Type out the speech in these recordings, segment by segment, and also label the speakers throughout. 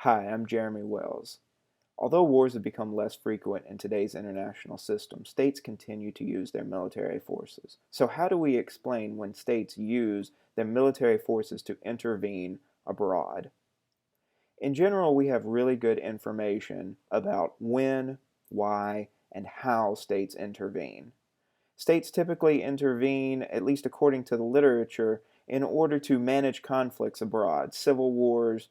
Speaker 1: Hi, I'm Jeremy Wells. Although wars have become less frequent in today's international system, states continue to use their military forces. So, how do we explain when states use their military forces to intervene abroad? In general, we have really good information about when, why, and how states intervene. States typically intervene, at least according to the literature, in order to manage conflicts abroad, civil wars.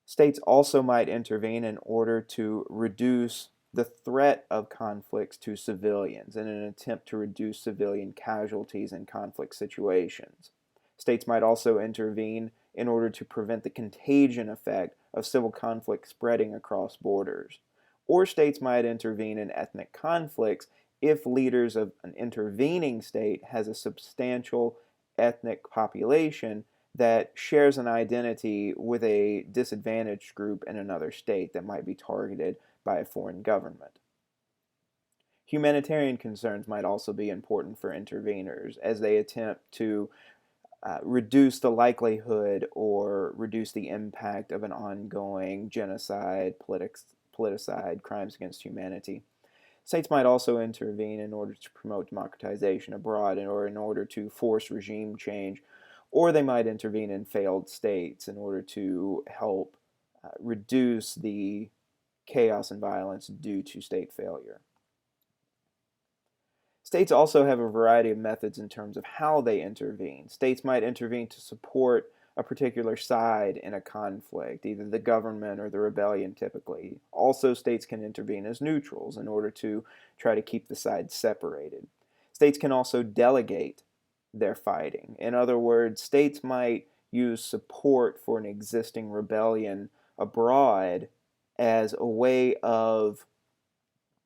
Speaker 1: States also might intervene in order to reduce the threat of conflicts to civilians in an attempt to reduce civilian casualties in conflict situations. States might also intervene in order to prevent the contagion effect of civil conflict spreading across borders. Or states might intervene in ethnic conflicts if leaders of an intervening state has a substantial ethnic population that shares an identity with a disadvantaged group in another state that might be targeted by a foreign government. Humanitarian concerns might also be important for interveners as they attempt to reduce the likelihood or reduce the impact of an ongoing genocide, politicide, crimes against humanity. States might also intervene in order to promote democratization abroad or in order to force regime change, or they might intervene in failed states in order to help reduce the chaos and violence due to state failure. States also have a variety of methods in terms of how they intervene. States might intervene to support a particular side in a conflict, either the government or the rebellion typically. Also, states can intervene as neutrals in order to try to keep the sides separated. States can also delegate their fighting. In other words, states might use support for an existing rebellion abroad as a way of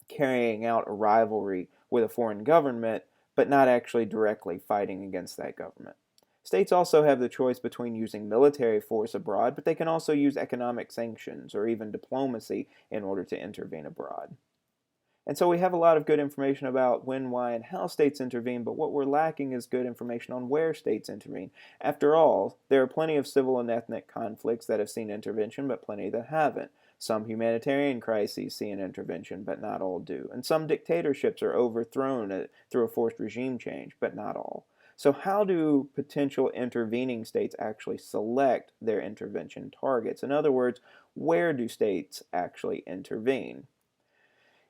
Speaker 1: carrying out a rivalry with a foreign government, but not actually directly fighting against that government. States also have the choice between using military force abroad, but they can also use economic sanctions or even diplomacy in order to intervene abroad. And so we have a lot of good information about when, why, and how states intervene, but what we're lacking is good information on where states intervene. After all, there are plenty of civil and ethnic conflicts that have seen intervention, but plenty that haven't. Some humanitarian crises see an intervention, but not all do. And some dictatorships are overthrown through a forced regime change, but not all. So how do potential intervening states actually select their intervention targets? In other words, where do states actually intervene?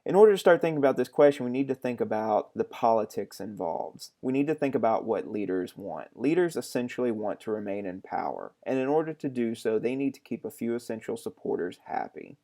Speaker 1: In order to start thinking about this question, we need to think about the politics involved. We need to think about what leaders want. Leaders essentially want to remain in power, and in order to do so, they need to keep a few essential supporters happy.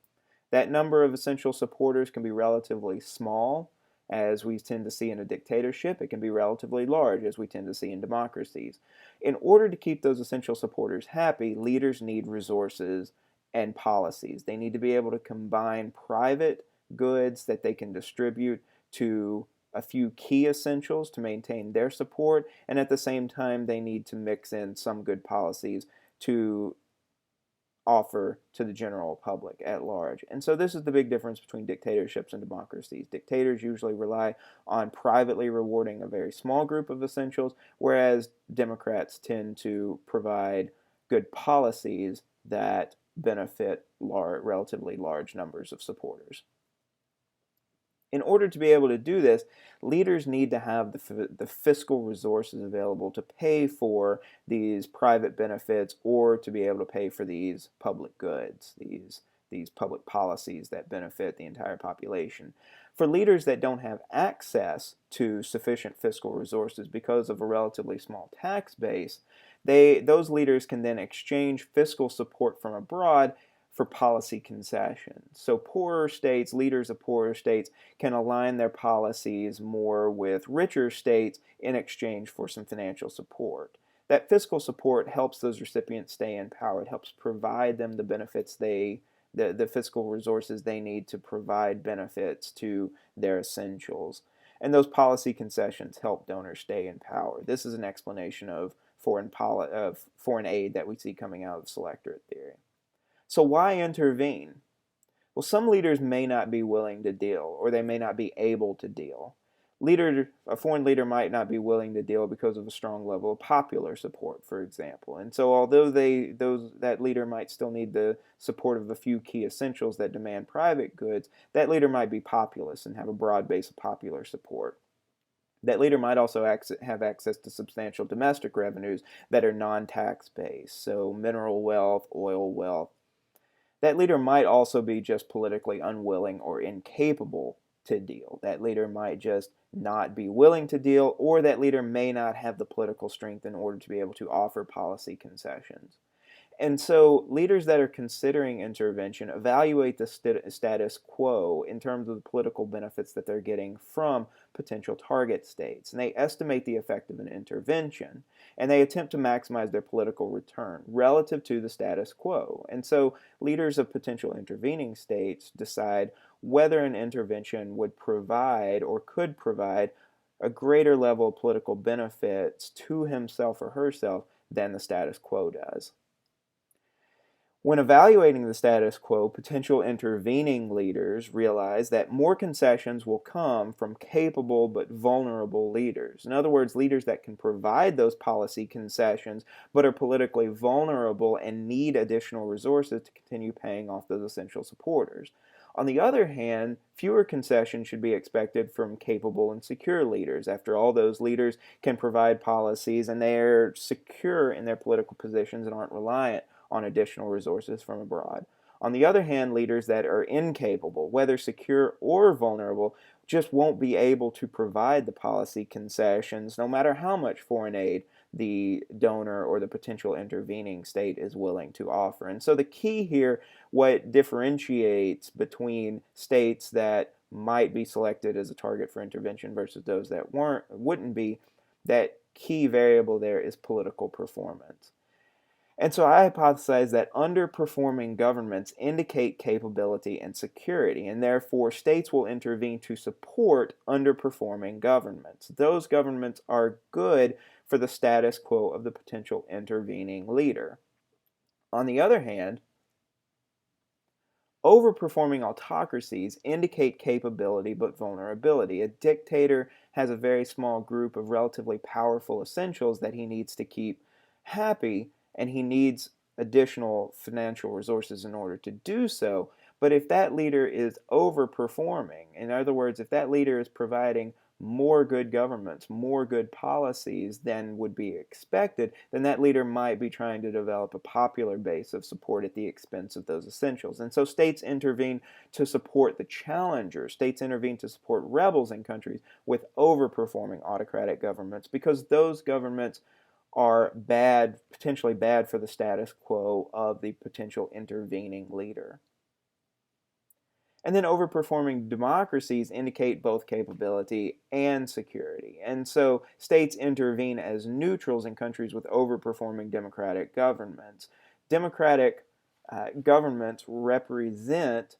Speaker 1: That number of essential supporters can be relatively small, as we tend to see in a dictatorship. It can be relatively large, as we tend to see in democracies. In order to keep those essential supporters happy, leaders need resources and policies. They need to be able to combine private goods that they can distribute to a few key essentials to maintain their support, and at the same time they need to mix in some good policies to offer to the general public at large. And so this is the big difference between dictatorships and democracies. Dictators usually rely on privately rewarding a very small group of essentials, whereas Democrats tend to provide good policies that benefit relatively large numbers of supporters. In order to be able to do this, leaders need to have the fiscal resources available to pay for these private benefits or to be able to pay for these public goods, these public policies that benefit the entire population. For leaders that don't have access to sufficient fiscal resources because of a relatively small tax base, those leaders can then exchange fiscal support from abroad for policy concessions. So poorer states, leaders of poorer states, can align their policies more with richer states in exchange for some financial support. That fiscal support helps those recipients stay in power. It helps provide them the benefits the fiscal resources they need to provide benefits to their essentials. And those policy concessions help donors stay in power. This is an explanation of foreign aid that we see coming out of selectorate theory. So why intervene? Well, some leaders may not be willing to deal, or they may not be able to deal. A foreign leader might not be willing to deal because of a strong level of popular support, for example. And so although that leader might still need the support of a few key essentials that demand private goods, that leader might be populist and have a broad base of popular support. That leader might also have access to substantial domestic revenues that are non-tax based, so mineral wealth, oil wealth. That leader might also be just politically unwilling or incapable to deal. That leader might just not be willing to deal, or that leader may not have the political strength in order to be able to offer policy concessions. And so leaders that are considering intervention evaluate the status quo in terms of the political benefits that they're getting from potential target states. And they estimate the effect of an intervention, and they attempt to maximize their political return relative to the status quo. And so leaders of potential intervening states decide whether an intervention would provide or could provide a greater level of political benefits to himself or herself than the status quo does. When evaluating the status quo, potential intervening leaders realize that more concessions will come from capable but vulnerable leaders. In other words, leaders that can provide those policy concessions but are politically vulnerable and need additional resources to continue paying off those essential supporters. On the other hand, fewer concessions should be expected from capable and secure leaders. After all, those leaders can provide policies and they're secure in their political positions and aren't reliant on additional resources from abroad. On the other hand, leaders that are incapable, whether secure or vulnerable, just won't be able to provide the policy concessions no matter how much foreign aid the donor or the potential intervening state is willing to offer. And so the key here, what differentiates between states that might be selected as a target for intervention versus those that wouldn't be, that key variable there is political performance. And so I hypothesize that underperforming governments indicate capability and security, and therefore states will intervene to support underperforming governments. Those governments are good for the status quo of the potential intervening leader. On the other hand, overperforming autocracies indicate capability but vulnerability. A dictator has a very small group of relatively powerful essentials that he needs to keep happy, and he needs additional financial resources in order to do so. But if that leader is overperforming, in other words, if that leader is providing more good governments, more good policies than would be expected, then that leader might be trying to develop a popular base of support at the expense of those essentials. And so states intervene to support the challengers. States intervene to support rebels in countries with overperforming autocratic governments because those governments are bad, potentially bad for the status quo of the potential intervening leader. And then overperforming democracies indicate both capability and security. And so states intervene as neutrals in countries with overperforming democratic governments. Democratic governments represent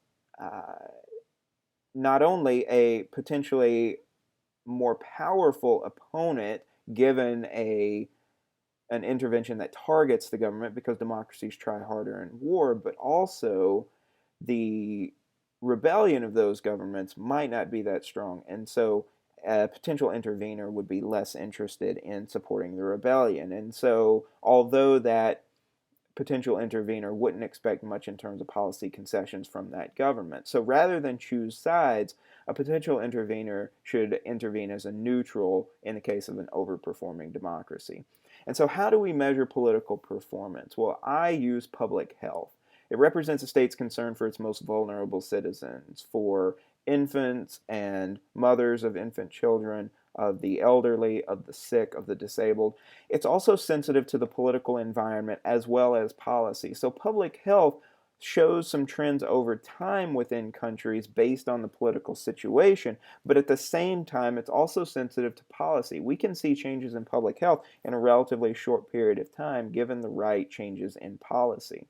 Speaker 1: not only a potentially more powerful opponent given an intervention that targets the government because democracies try harder in war, but also the rebellion of those governments might not be that strong. And so a potential intervener would be less interested in supporting the rebellion. And so although that potential intervener wouldn't expect much in terms of policy concessions from that government. So rather than choose sides, a potential intervener should intervene as a neutral in the case of an overperforming democracy. And so how do we measure political performance? Well, I use public health. It represents a state's concern for its most vulnerable citizens, for infants and mothers of infant children, of the elderly, of the sick, of the disabled. It's also sensitive to the political environment as well as policy. So public health shows some trends over time within countries based on the political situation, but at the same time, it's also sensitive to policy. We can see changes in public health in a relatively short period of time given the right changes in policy.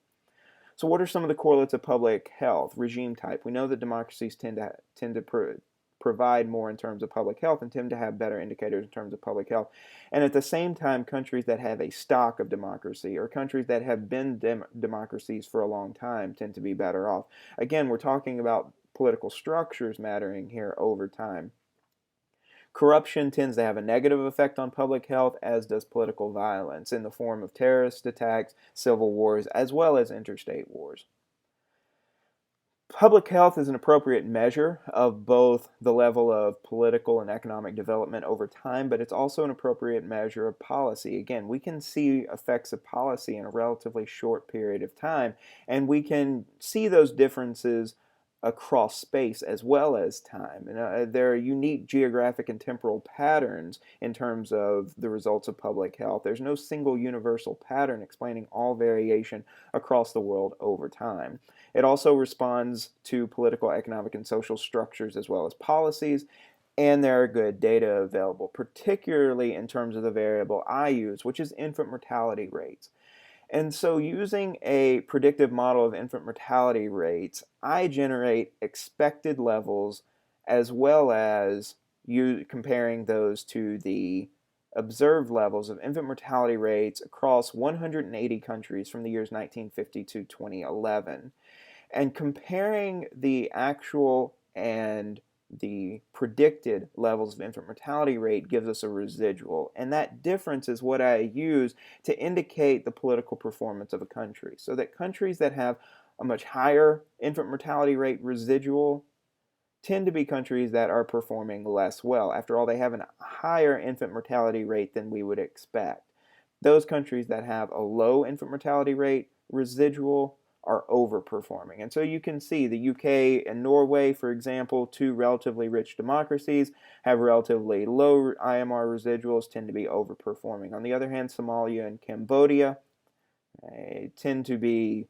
Speaker 1: So what are some of the correlates of public health? Regime type. We know that democracies tend to provide more in terms of public health and tend to have better indicators in terms of public health. And at the same time, countries that have a stock of democracy or countries that have been democracies for a long time tend to be better off. Again, we're talking about political structures mattering here over time. Corruption tends to have a negative effect on public health, as does political violence in the form of terrorist attacks, civil wars, as well as interstate wars. Public health is an appropriate measure of both the level of political and economic development over time, but it's also an appropriate measure of policy. Again, we can see effects of policy in a relatively short period of time, and we can see those differences across space as well as time. And there are unique geographic and temporal patterns in terms of the results of public health. There's no single universal pattern explaining all variation across the world over time. It also responds to political, economic, and social structures as well as policies, and there are good data available, particularly in terms of the variable I use, which is infant mortality rates. And so using a predictive model of infant mortality rates, I generate expected levels as well as comparing those to the observed levels of infant mortality rates across 180 countries from the years 1950 to 2011. And comparing the actual and the predicted levels of infant mortality rate gives us a residual. And that difference is what I use to indicate the political performance of a country. So that countries that have a much higher infant mortality rate residual tend to be countries that are performing less well. After all, they have a higher infant mortality rate than we would expect. Those countries that have a low infant mortality rate residual are overperforming. And so you can see the UK and Norway, for example, two relatively rich democracies, have relatively low IMR residuals, tend to be overperforming. On the other hand, Somalia and Cambodia tend to be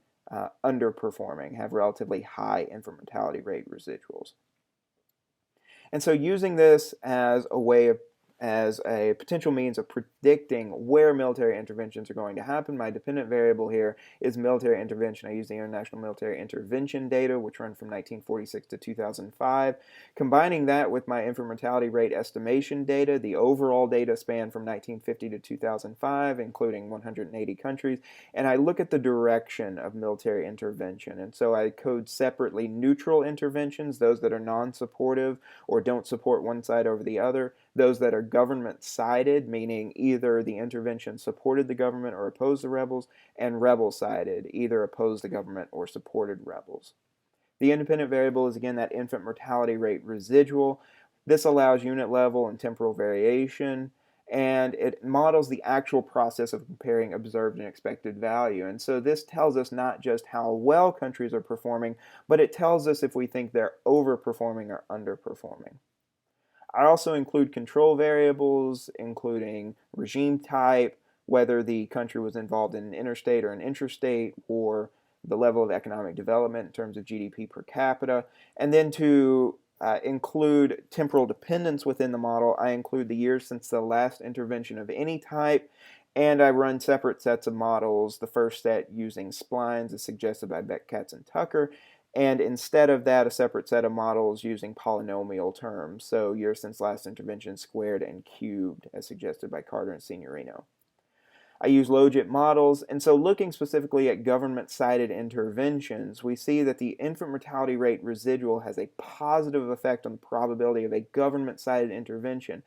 Speaker 1: underperforming, have relatively high infant mortality rate residuals. And so using this as a potential means of predicting where military interventions are going to happen. My dependent variable here is military intervention. I use the International Military Intervention data, which run from 1946 to 2005. Combining that with my infant mortality rate estimation data, the overall data span from 1950 to 2005, including 180 countries, and I look at the direction of military intervention. And so I code separately neutral interventions, those that are non-supportive or don't support one side over the other, those that are government-sided, meaning either the intervention supported the government or opposed the rebels, and rebel-sided, either opposed the government or supported rebels. The independent variable is again that infant mortality rate residual. This allows unit level and temporal variation, and it models the actual process of comparing observed and expected value. And so this tells us not just how well countries are performing, but it tells us if we think they're overperforming or underperforming. I also include control variables, including regime type, whether the country was involved in an interstate or an intrastate war, the level of economic development in terms of GDP per capita, and then to include temporal dependence within the model, I include the years since the last intervention of any type, and I run separate sets of models, the first set using splines as suggested by Beck, Katz, and Tucker, and instead of that, a separate set of models using polynomial terms, so years since last intervention squared and cubed, as suggested by Carter and Signorino. I use logit models, and so looking specifically at government-sided interventions, we see that the infant mortality rate residual has a positive effect on the probability of a government-sided intervention,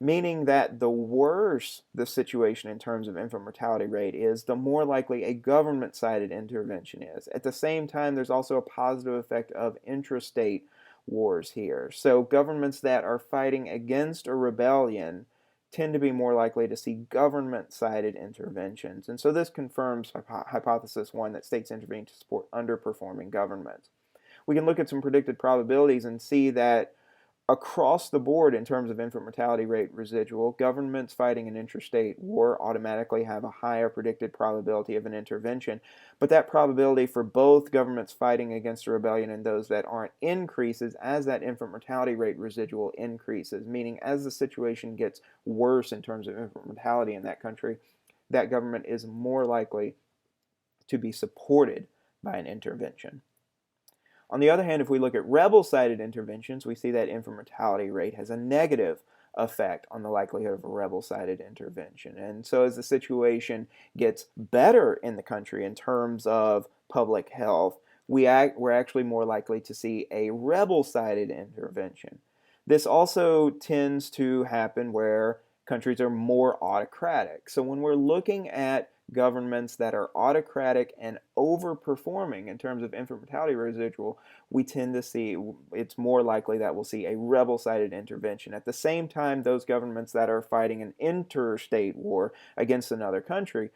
Speaker 1: meaning that the worse the situation in terms of infant mortality rate is, the more likely a government-sided intervention is. At the same time, there's also a positive effect of intrastate wars here. So governments that are fighting against a rebellion tend to be more likely to see government-sided interventions. And so this confirms hypothesis one, that states intervene to support underperforming governments. We can look at some predicted probabilities and see that across the board, in terms of infant mortality rate residual, governments fighting an intrastate war automatically have a higher predicted probability of an intervention, but that probability for both governments fighting against a rebellion and those that aren't increases as that infant mortality rate residual increases, meaning as the situation gets worse in terms of infant mortality in that country, that government is more likely to be supported by an intervention. On the other hand, if we look at rebel-sided interventions, we see that infant mortality rate has a negative effect on the likelihood of a rebel-sided intervention. And so as the situation gets better in the country in terms of public health, we're actually more likely to see a rebel-sided intervention. This also tends to happen where countries are more autocratic. So when we're looking at governments that are autocratic and overperforming in terms of infant mortality residual, we tend to see it's more likely that we'll see a rebel-sided intervention. At the same time, those governments that are fighting an interstate war against another country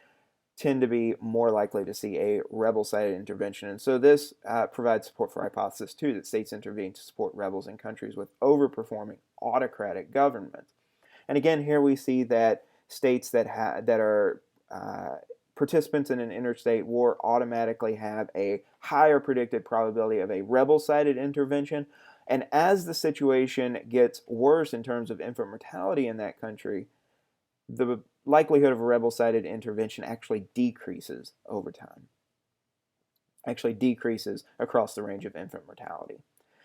Speaker 1: tend to be more likely to see a rebel-sided intervention. And so this provides support for hypothesis 2, that states intervene to support rebels in countries with overperforming autocratic governments. And again, here we see that states that are participants in an interstate war automatically have a higher predicted probability of a rebel-sided intervention. And as the situation gets worse in terms of infant mortality in that country, the likelihood of a rebel-sided intervention actually decreases over time, actually decreases across the range of infant mortality.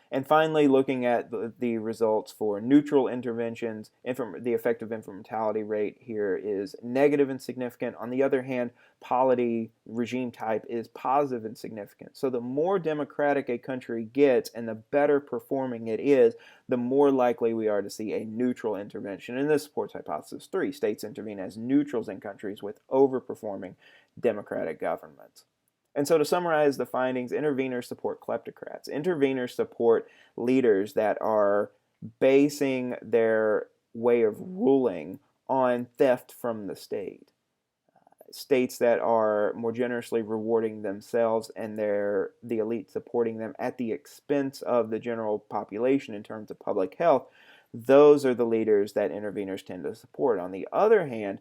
Speaker 1: And finally, looking at the results for neutral interventions, the effective infant mortality rate here is negative and significant. On the other hand, polity regime type is positive and significant. So the more democratic a country gets and the better performing it is, the more likely we are to see a neutral intervention. And this supports hypothesis 3. States intervene as neutrals in countries with overperforming democratic governments. And so to summarize the findings, interveners support kleptocrats. Interveners support leaders that are basing their way of ruling on theft from the state. States that are more generously rewarding themselves and the elite supporting them at the expense of the general population in terms of public health, those are the leaders that interveners tend to support. On the other hand,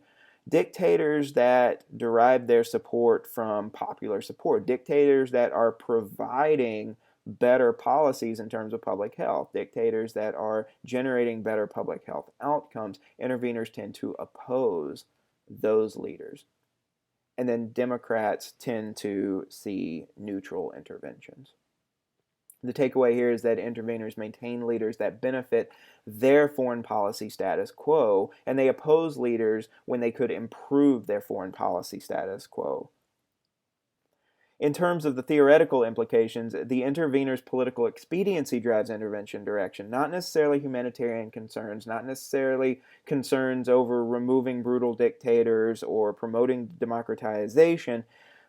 Speaker 1: dictators that derive their support from popular support, dictators that are providing better policies in terms of public health, dictators that are generating better public health outcomes, interveners tend to oppose those leaders. And then Democrats tend to see neutral interventions. The takeaway here is that interveners maintain leaders that benefit their foreign policy status quo, and they oppose leaders when they could improve their foreign policy status quo. In terms of the theoretical implications, the intervener's political expediency drives intervention direction, not necessarily humanitarian concerns, not necessarily concerns over removing brutal dictators or promoting democratization.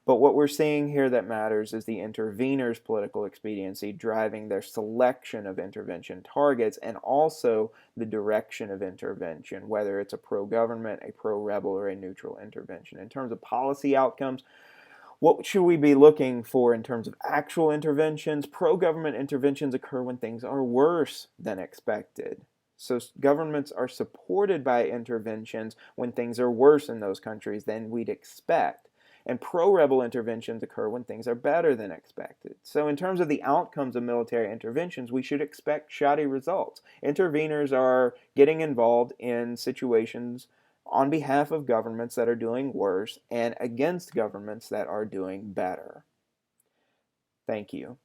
Speaker 1: But what we're seeing here that matters is the intervener's political expediency driving their selection of intervention targets and also the direction of intervention, whether it's a pro-government, a pro-rebel, or a neutral intervention. In terms of policy outcomes, what should we be looking for in terms of actual interventions? Pro-government interventions occur when things are worse than expected. So governments are supported by interventions when things are worse in those countries than we'd expect. And pro-rebel interventions occur when things are better than expected. So in terms of the outcomes of military interventions, we should expect shoddy results. Interveners are getting involved in situations on behalf of governments that are doing worse and against governments that are doing better. Thank you.